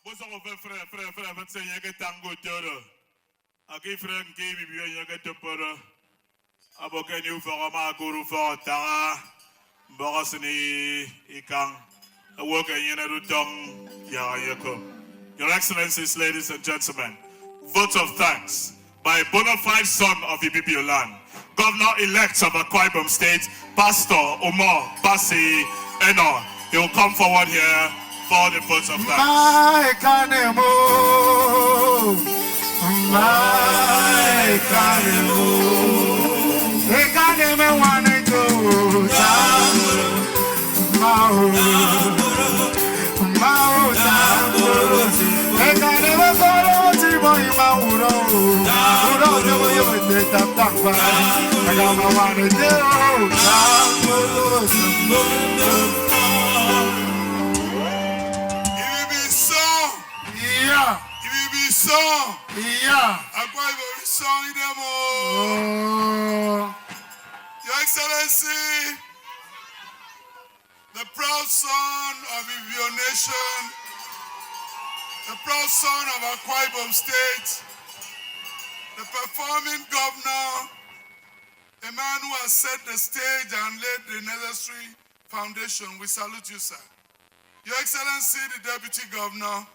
Boso frère, votre yage tango toro. Aki frère qui Ibibio yage toporo. Abokeni ufarama guru for tara. Borosini ikang. Awoke yene rutong yako. Your Excellencies, ladies and gentlemen, vote of thanks by a bona fide son of Ibibio land, Governor-elect of Akwa Ibom State, Pastor Omar Basi Eno. He will come forward here for the vote of thanks. My Kanemo, my Kanemo, Kanemo wanna go Mao, Mao, Kanemo go to Mauro, Akwa Ibom song demo. Your Excellency, the proud son of Ibibio Nation, the proud son of Akwa Ibom State, the performing governor, Emmanuel set the stage and laid the necessary foundation. We salute you, sir. Your Excellency, the Deputy Governor,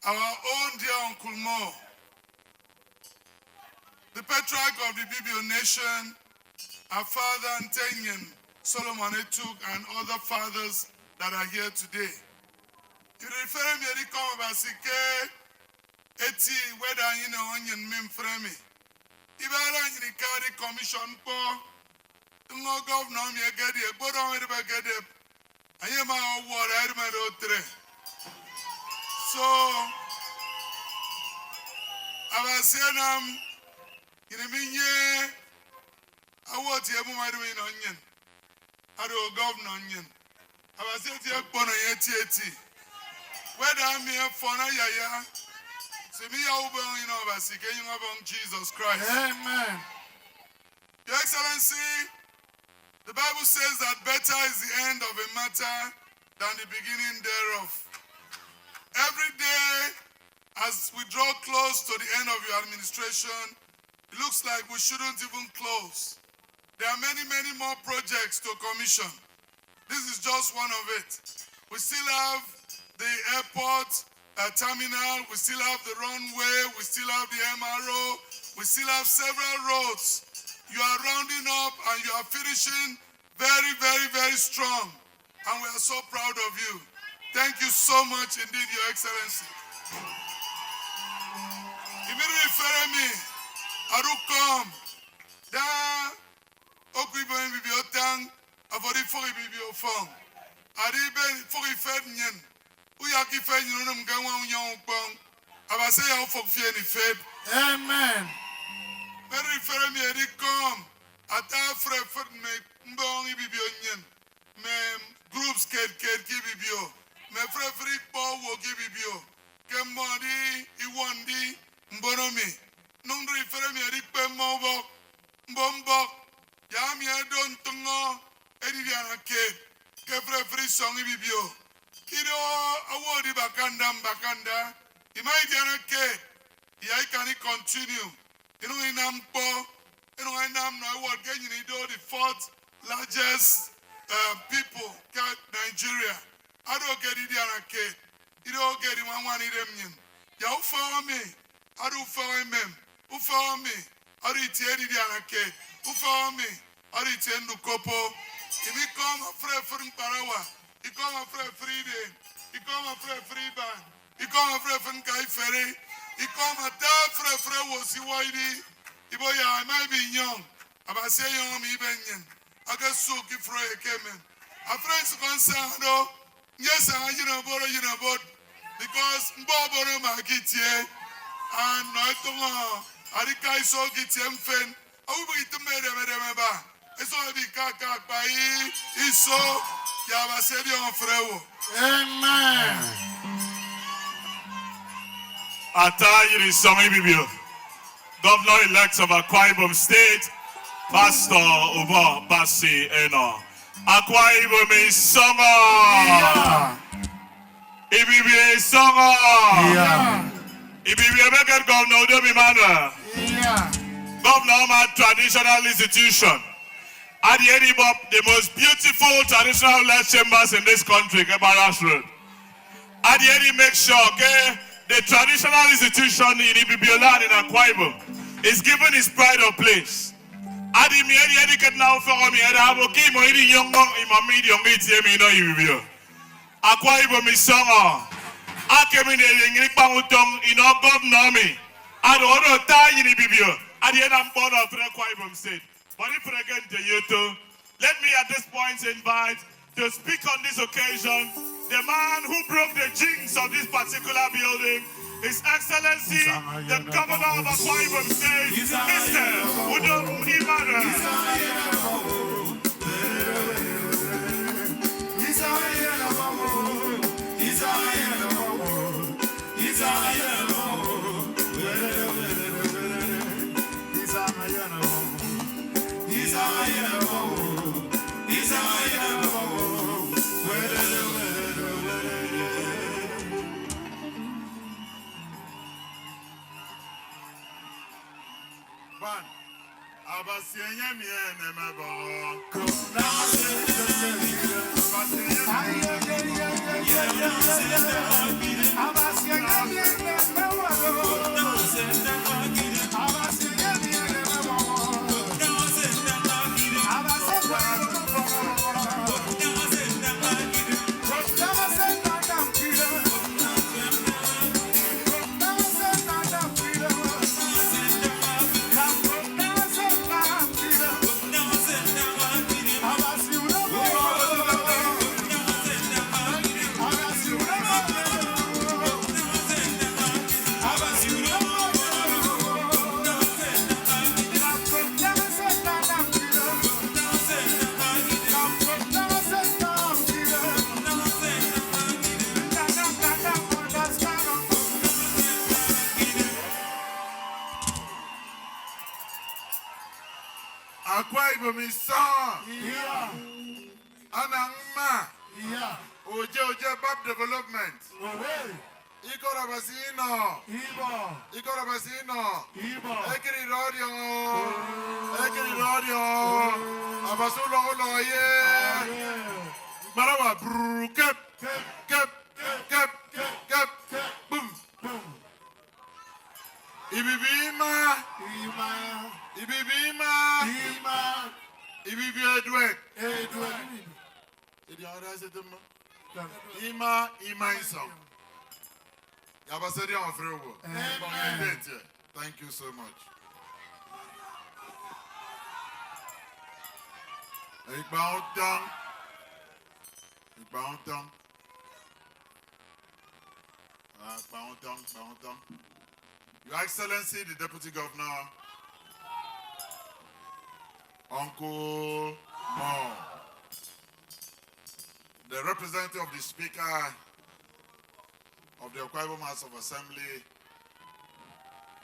our own dear Uncle Mo, the patriarch of the Ibibio Nation, our father Ntenyen, Solomon Etuk, and other fathers that are here today. You refer me to come about eti whether you know onion meme frame. If I don't carry commission for no governor me get it, but on it get it. I am my word, I am my so I was saying in a minute I want to have my doing onion. I do governor onion. I was saying to born a yeti. Whether I'm here for na yaya. So me you know about Jesus Christ. Amen. Your Excellency, the Bible says that better is the end of a matter than the beginning thereof. Every day, as we draw close to the end of your administration, it looks like we shouldn't even close. There are many, many more projects to commission. This is just one of it. We still have the airport terminal, we still have the runway, we still have the MRO, we still have several roads. You are rounding up and you are finishing very, very, very strong. And we are so proud of you. Thank you so much indeed, Your Excellency. Immediately follow me. Arukom. Da Akwa Ibibio tang avori for Ibibio fong. Aribe for ifednyen. Uyaki fed you know mgawa young bong. Abase ya for fear ni fed. Amen. Very follow me. Arikom. Ata fred me mbong Ibibio nyen. Me groups ked Ibibio. Me free Paul will give you. Kemodi, Iwandi, Mbonomi. Nundri Feremi, Rikpe Mobo, Mbombo, Yami Adon Tungo, Ediana Kate, free song Ibibio. Kido, Awadi Bakanda, Imaidiana Kate, Yai can continue. You know, in Ampo, you know, I know what getting the fourth largest people, Nigeria. I don't get it there, okay. You don't get it one of them. You follow me. I don't follow him. Who follow me? I don't tell it there, okay. Who follow me? I don't tell the couple. If he come a free Parawa, he come a free day, he come a free band, he come a free Kai Ferry, he come a free was he whitey. If I might be young, I say young me benyon. I got so give for a came in. A friend's concerned though. Yes, you know about because Mboboro Magiti and Noitomo, Arika is so getting fen. I will be to me. It's all the Kaka by Iso Yavasedio Frewo. Amen. Ata Asan Ibibio, Governor-elect of Akwa Ibom State, Pastor Omar Basi Eno. Akwa Ibom is summer. Ibibio Songo. Yeah. Ibibio make Governor Udom Emmanuel. Yeah. Governor of my traditional institution. At the end of the most beautiful traditional led chambers in this country, Kebaras Road. At the end, make sure, okay, the traditional institution in Ibibio land in Akwa Ibom is given its pride of place. At the end, get now for me, I have okay, my young Ibibio. Akwa Ibom is song. I came in the Pangutong in our governor me. I don't know tie in Ibibio. At the end, I'm born of Akwa Ibom State. But if again to you too, let me at this point invite to speak on this occasion the man who broke the jinx of this particular building, His Excellency, the Governor of Akwa Ibom State, Mr. Udom Emmanuel. Akwa Ibom is song. Yeah. Anangma. Yeah. Oje Bab Development. Hey. Ikorabasino. Ibo. Ikorabasino. Ibo. Ekiri radio. Abasulo ye. Marawa brr kep. Boom. Ibibima. Ibibio Edwek. Ima Iso. Yabasedi Afrewo. Thank you so much. Igbaontang. Your Excellency, the Deputy Governor, Uncle Mo, the representative of the Speaker of the Akwa Ibom House of Assembly,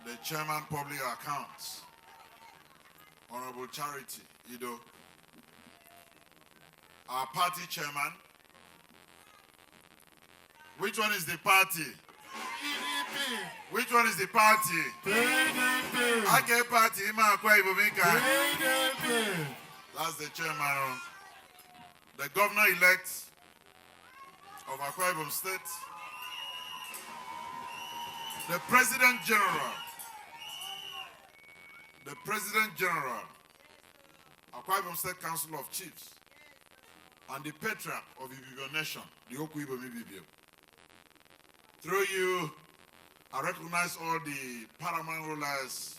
the Chairman Public Accounts, Honorable Charity Ido, our party chairman. Which one is the party? PDP. Which one is the party? PDP. Ake party, Ima Akwa Ibom. PDP. That's the chairman. The governor-elect of Akwa Ibom State. The President General. The President General. Akwa Ibom State Council of Chiefs. And the Patriarch of Ibibio Nation, the Akwa Ibom Ibibio. Through you, I recognize all the paramount rulers,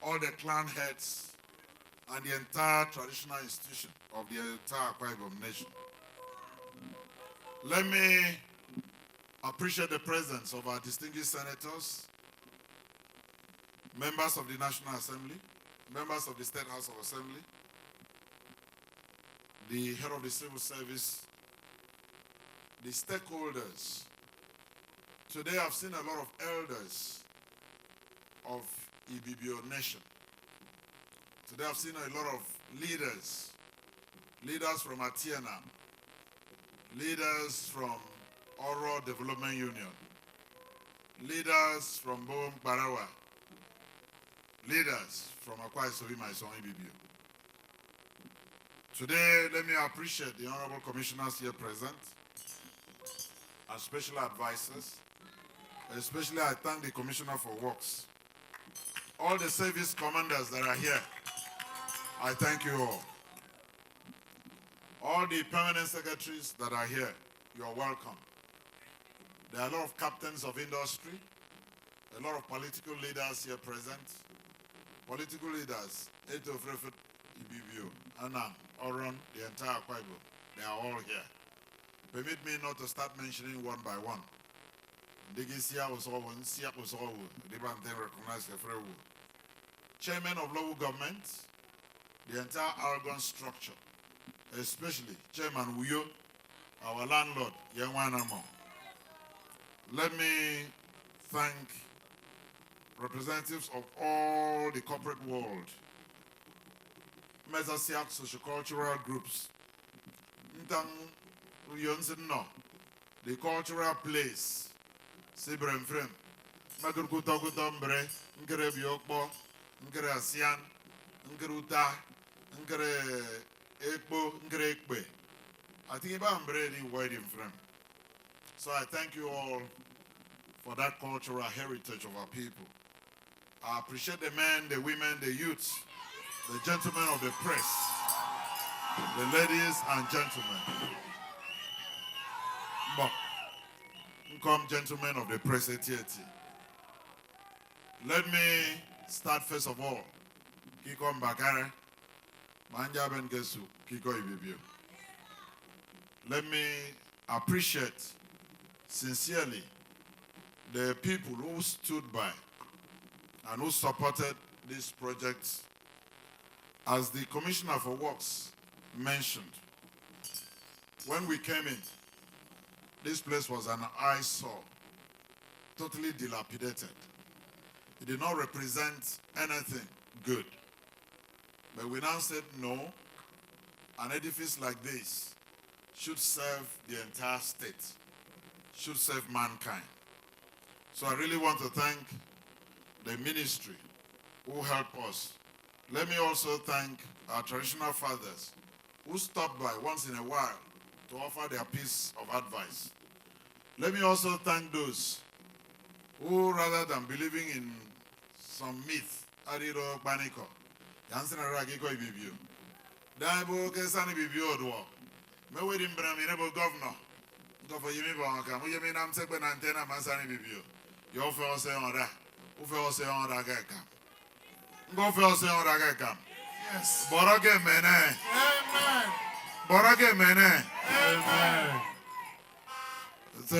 all the clan heads, and the entire traditional institution of the entire Akwa Ibom nation. Let me appreciate the presence of our distinguished senators, members of the National Assembly, members of the State House of Assembly, the head of the civil service, the stakeholders. Today I've seen a lot of elders of Ibibio Nation. Today I've seen a lot of leaders from Atiana, leaders from Oro Development Union, leaders from Bom Barawa, leaders from Akwa Ibom, Asan Ibibio. Today, let me appreciate the honorable commissioners here present and special advisors. Especially, I thank the Commissioner for Works. All the service commanders that are here, I thank you all. All the permanent secretaries that are here, you're welcome. There are a lot of captains of industry, a lot of political leaders here present. Political leaders, Eto Frefet Ibibio, Anam, Oron, the entire Akwa Ibom, they are all here. Permit me not to start mentioning one by one. Chairman of local government, the entire Argon structure, especially Chairman Uyo, our landlord, Yangwanamo. Let me thank representatives of all the corporate world, Mesasiak sociocultural groups, the cultural place, Sibrem Frem, Magukutogutombre, Ngere Biokbo, Ngere Asian, Ngeruta, Ngere Ekbo, Ngere Ekbe. I think I'm ready waiting frame. So I thank you all for that cultural heritage of our people. I appreciate the men, the women, the youths, the gentlemen of the press, the ladies and gentlemen. Come, gentlemen of the press, ATT. Let me start first of all. Kiko Mbakare, Manja Bengesu, Kiko Ibibio. Let me appreciate sincerely the people who stood by and who supported this project. As the Commissioner for Works mentioned, when we came in, this place was an eyesore, totally dilapidated. It did not represent anything good. But we now said, no, an edifice like this should serve the entire state, should serve mankind. So I really want to thank the ministry who helped us. Let me also thank our traditional fathers who stopped by once in a while to offer their piece of advice. Let me also thank those who, rather than believing in some myth, Adiro Baniko, Asan Ibibio, Daibo Asan Ibibio, Mewedim Braminable Governor, Governor Yimibanka, Muyaminam Sekben Antena Asan Ibibio, your first on that, who fell say on Ragakam. Go first on Ragakam. Yes. Borage Mene. Amen. Borage Mene. Amen. So,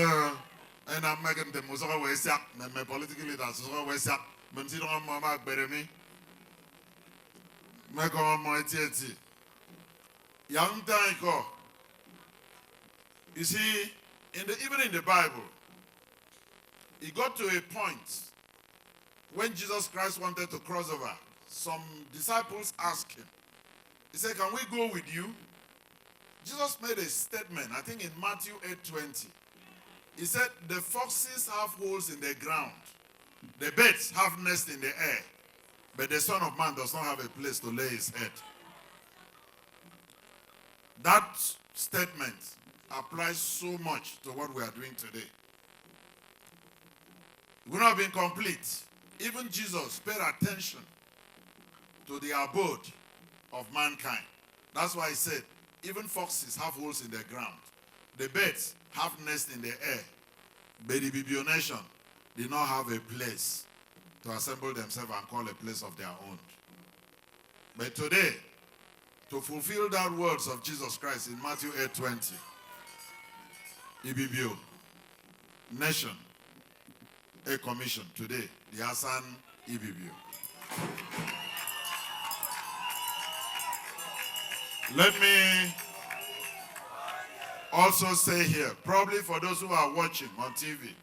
and I'm making the most of a way, my political leaders, so always up. Mentiro Mama Beremi. Mako Moitieti. Young Taiko. You see, even in the Bible, it got to a point when Jesus Christ wanted to cross over. Some disciples asked him, he said, can we go with you? Jesus made a statement, I think in Matthew 8:20. He said, the foxes have holes in the ground. The birds have nests in the air. But the Son of Man does not have a place to lay his head. That statement applies so much to what we are doing today. It would not have been complete. Even Jesus paid attention to the abode of mankind. That's why he said, even foxes have holes in the ground. The birds have nests in the air. But the Ibibio nation did not have a place to assemble themselves and call a place of their own. But today, to fulfill that words of Jesus Christ in Matthew 8:20, Ibibio nation, a commission today, the Asan Ibibio. Let me also say here, probably for those who are watching on TV,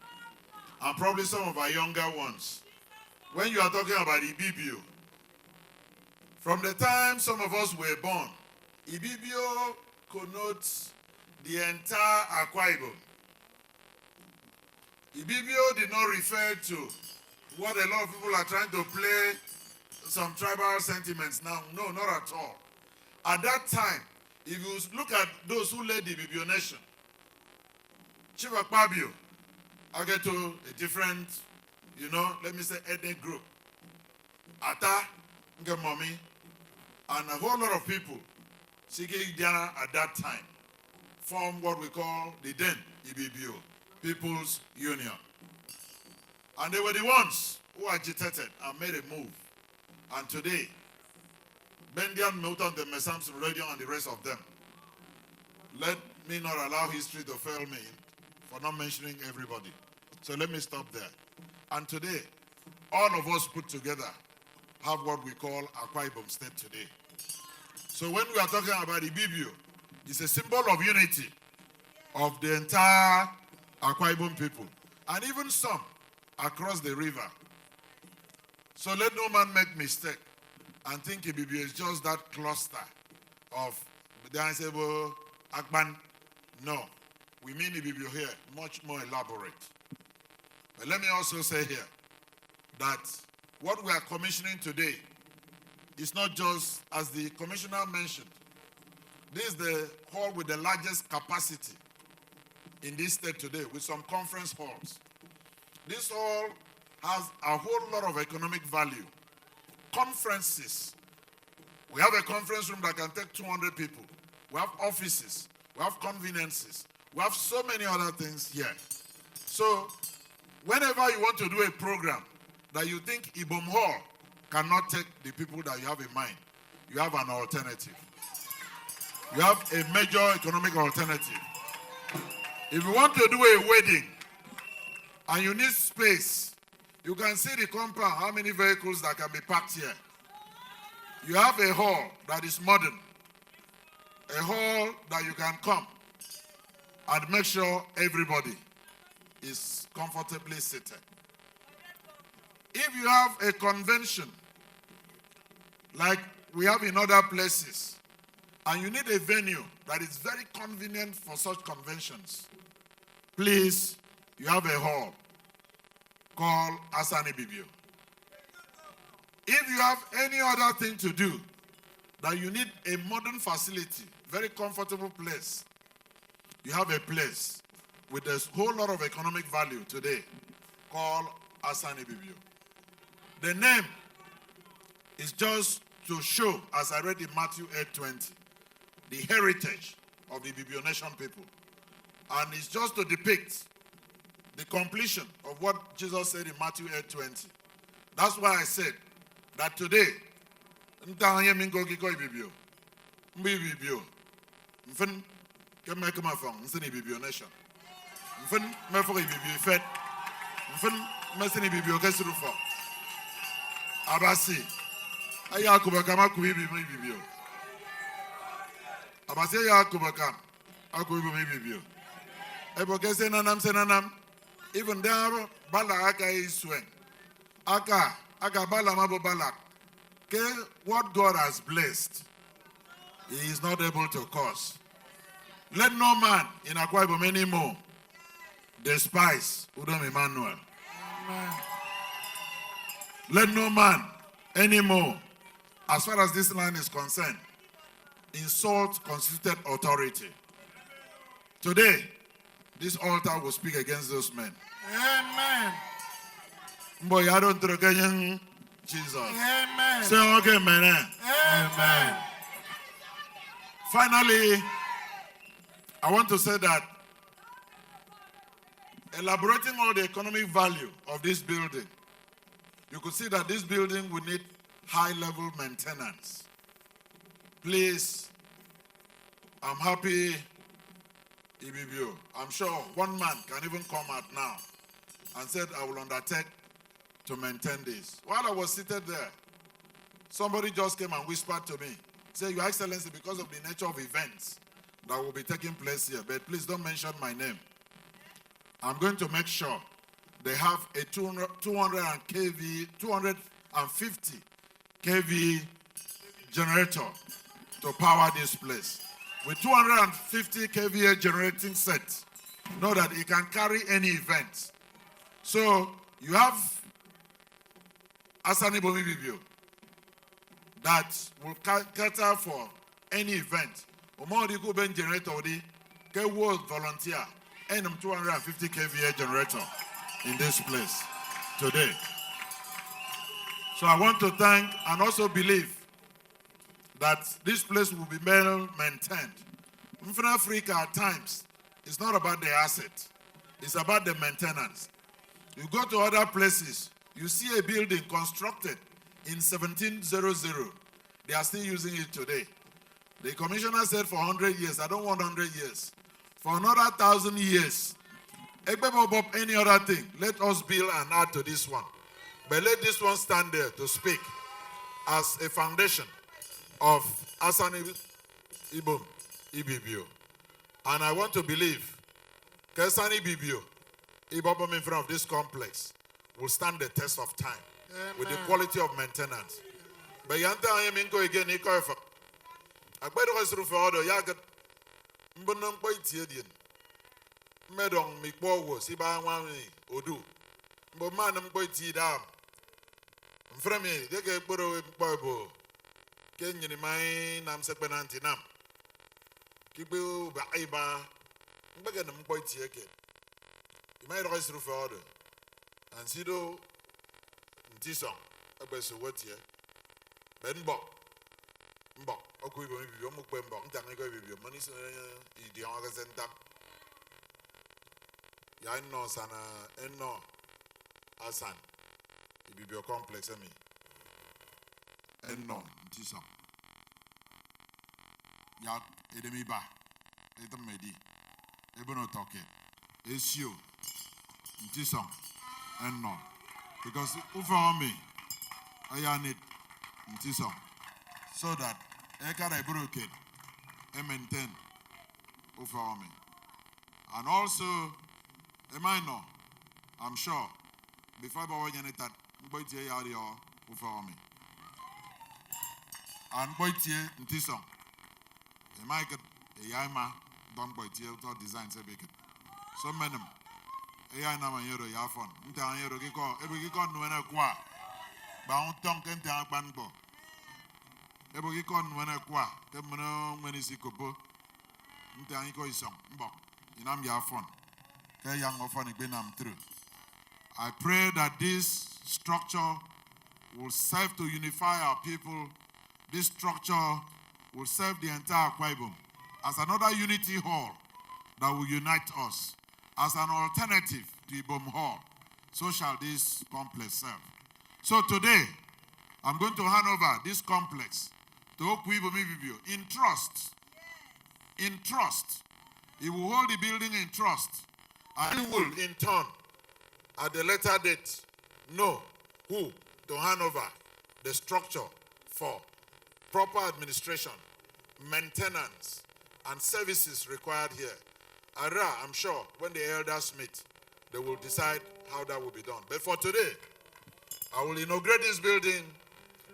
and probably some of our younger ones, when you are talking about Ibibio, from the time some of us were born, Ibibio connotes the entire Akwa Ibom. Ibibio did not refer to what a lot of people are trying to play some tribal sentiments now. No, not at all. At that time, if you look at those who led the Ibibio nation, Chief Akwa Ibom, I get to a different, let me say ethnic group. Ata, Mommy, and a whole lot of people, Sike Diana at that time, formed what we call the then Ibibio, People's Union. And they were the ones who agitated and made a move. And today, Bendian, Milton, the Samson Radio, and the rest of them, let me not allow history to fail me for not mentioning everybody. So let me stop there. And today, all of us put together have what we call Akwa Ibom State today. So when we are talking about Ibibio, it's a symbol of unity of the entire Akwa Ibom people, and even some across the river. So let no man make mistake and think Ibibio is just that cluster of Dansebo, Akban. No, we mean Ibibio here, much more elaborate. But let me also say here that what we are commissioning today is not just, as the commissioner mentioned, this is the hall with the largest capacity in this state today, with some conference halls. This hall has a whole lot of economic value. Conferences. We have a conference room that can take 200 people. We have offices. We have conveniences. We have so many other things here. So, whenever you want to do a program that you think Ibom Hall cannot take the people that you have in mind, you have an alternative. You have a major economic alternative. If you want to do a wedding and you need space, you can see the compound, how many vehicles that can be parked here. You have a hall that is modern, a hall that you can come and make sure everybody is comfortably seated. If you have a convention like we have in other places, and you need a venue that is very convenient for such conventions, please, you have a hall called Asan Ibibio. If you have any other thing to do, that you need a modern facility, very comfortable place, you have a place with a whole lot of economic value today called Asan Ibibio. The name is just to show, as I read in Matthew 8:20, the heritage of the Ibibio nation people. And it's just to depict the completion of what Jesus said in Matthew 8:20. That's why I said that today, Ibibio nation. Abasi, ayakubaka Ibibio. Abasi ayakubaka Ibibio. Eboke senanam. Even there, bala aka iswen. Aka bala mabo bala. What God has blessed, He is not able to curse. Let no man in Akwa Ibom anymore despise Udom Emmanuel. Amen. Let no man anymore, as far as this land is concerned, insult constituted authority. Today, this altar will speak against those men. Amen. Boy, I don't throw Jesus. Amen. Say okay, man. Amen. Finally, I want to say that elaborating all the economic value of this building, you could see that this building will need high-level maintenance. Please, I'm happy, Ibibio. I'm sure one man can even come out now and said, I will undertake to maintain this. While I was seated there, somebody just came and whispered to me, say, Your Excellency, because of the nature of events that will be taking place here, but please don't mention my name. I'm going to make sure they have a 250 kV generator to power this place. With 250 kVA generating set, know that it can carry any event So you have Asan Ibibio that will cater for any event. Omodi go ben generator get world volunteer and 250 kVA generator in this place today. So I want to thank and also believe that this place will be well maintained. In Africa at times, it's not about the asset, it's about the maintenance. You go to other places, you see a building constructed in 1700. They are still using it today. The commissioner said for 100 years, I don't want 100 years. For another 1,000 years, any other thing, let us build and add to this one. But let this one stand there to speak as a foundation of Asan Ibibio. And I want to believe Asan Ibibio, Ibobom in front of this complex, will stand the test of time. Amen. With the quality of maintenance. But Yanta I am in go again, I better was through for order, Yagat Mbunum Poitian. Medong Mikbo, Siba Wami, Odu. Bomanum Poiti dam. Frame, they get Boro Bobo. Kenyan mine, Nam Sepenantinam. Kibu Baiba, Baganum Poitiak. You might rise through for order. And Sido Tison, a best of what here. Benbo. Mbok, Akwa Ibom, you must be Mbok, Tango, your money, the August and Tap. Yano Sana, and no Asan Ibibio complex, I mean. And no, Tisa. Yak, Edemiba, Etamedi, Ebono Toke, Esio, Tisa, and no. Because Ufa me, I need Tisa. So that I can broke it and maintain over me. And also, Emmanuel, I'm sure, before I go in that, over me. And Boitier in Tison. A market, a yama, done by Tiel designs a big. So many. A yana euro yafon. Intan euro giko, every giko no na qua. Bound tongue can tell banbo. Ebogikon when I qua, Temano when is Ikopo, Ntaniko is song, Mbok, in Amyafon, Kayang of Phonic Benam through. I pray that this structure will serve to unify our people. This structure will serve the entire Akwa Ibom as another unity hall that will unite us. As an alternative to Ibom Hall, so shall this complex serve. So today, I'm going to hand over this complex to Akwa Ibom in trust. In trust. He will hold the building in trust. And he will, in turn, at the later date, know who to hand over the structure for proper administration, maintenance, and services required here. I'm sure when the elders meet, they will decide how that will be done. But for today, I will inaugurate this building,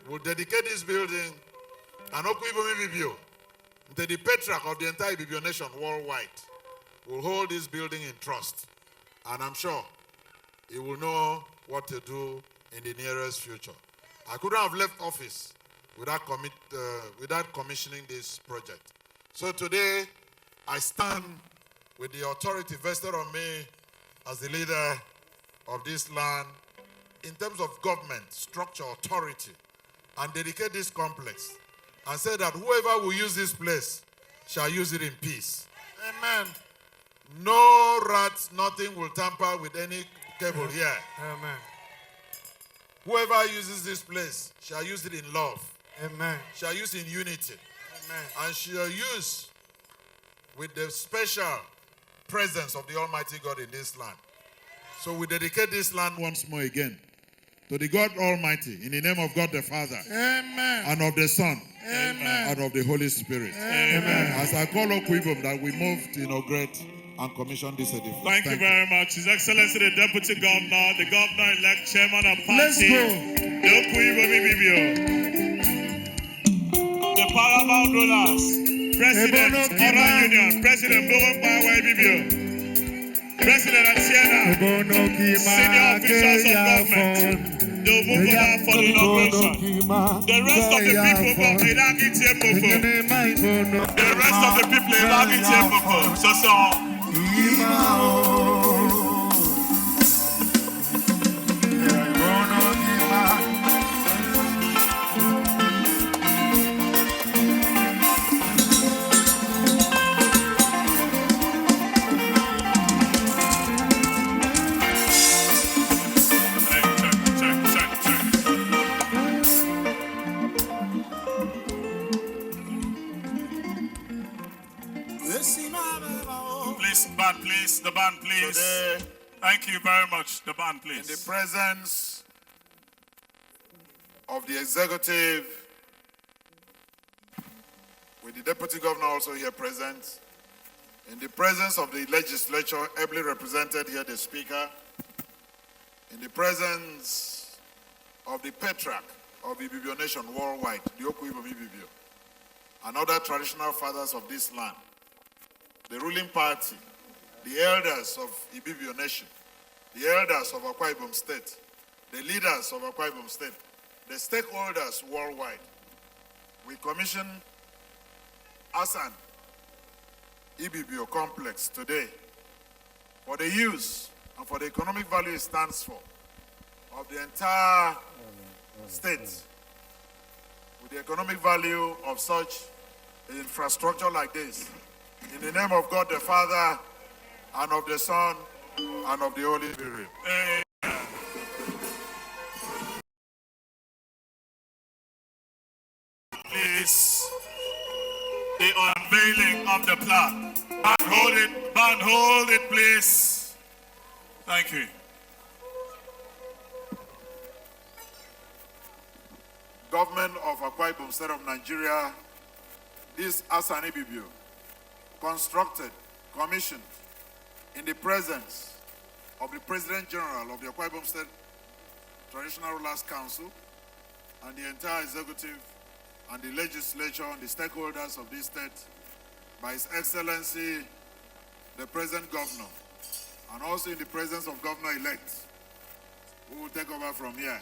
will dedicate this building, and Akwa Ibom, the patriarch of the entire Ibibio nation worldwide, will hold this building in trust. And I'm sure he will know what to do in the nearest future. I couldn't have left office without commissioning this project. So today, I stand with the authority vested on me as the leader of this land in terms of government, structure, authority, and dedicate this complex and say that whoever will use this place shall use it in peace. Amen. No rats, nothing will tamper with any cable here. Amen. Whoever uses this place shall use it in love. Amen. Shall use in unity. Amen. And shall use with the special presence of the Almighty God in this land. So we dedicate this land once more again to the God Almighty in the name of God the Father. Amen. And of the Son. Amen. And of the Holy Spirit. Amen. As I call Akwa Ibom that we move to inaugurate and commission this edifice. Thank you very much. His Excellency the Deputy Governor, the Governor-elect Chairman of Party, Let's go. the Akwa Ibom, the Paramount Rulers, President, Honor Union, President Akwa Ibom, President Atiena, senior officials of government, they'll move over for the inauguration. The rest of the people from Iraqi Tiemoko, the rest of the people in Iraqi Tiemoko, so. Please, the band, please. Today, thank you very much. The band, please. in the presence of the executive, with the deputy governor also here present, in the presence of the legislature, ably represented here, the speaker, in the presence of the patriarch of Ibibio nation worldwide, the Akwa Ibibio, and other traditional fathers of this land, the ruling party, the elders of Ibibio nation, the elders of Akwa Ibom state, the leaders of Akwa Ibom state, the stakeholders worldwide. We commission Asan Ibibio complex today for the use and for the economic value it stands for of the entire state, with the economic value of such infrastructure like this. In the name of God the Father, and of the Son, and of the Holy Spirit. Amen. Please, the unveiling of the plaque. Band, hold it, please. Thank you. Government of Akwa Ibom State of Nigeria, this Asan Ibibio, constructed, commissioned, in the presence of the President General of the Akwa Ibom State Traditional Rulers Council and the entire executive and the legislature and the stakeholders of this state, by His Excellency, the President Governor, and also in the presence of Governor-elect, who will take over from here,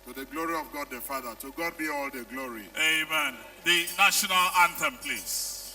to the glory of God the Father. To God be all the glory. Amen. The national anthem, please.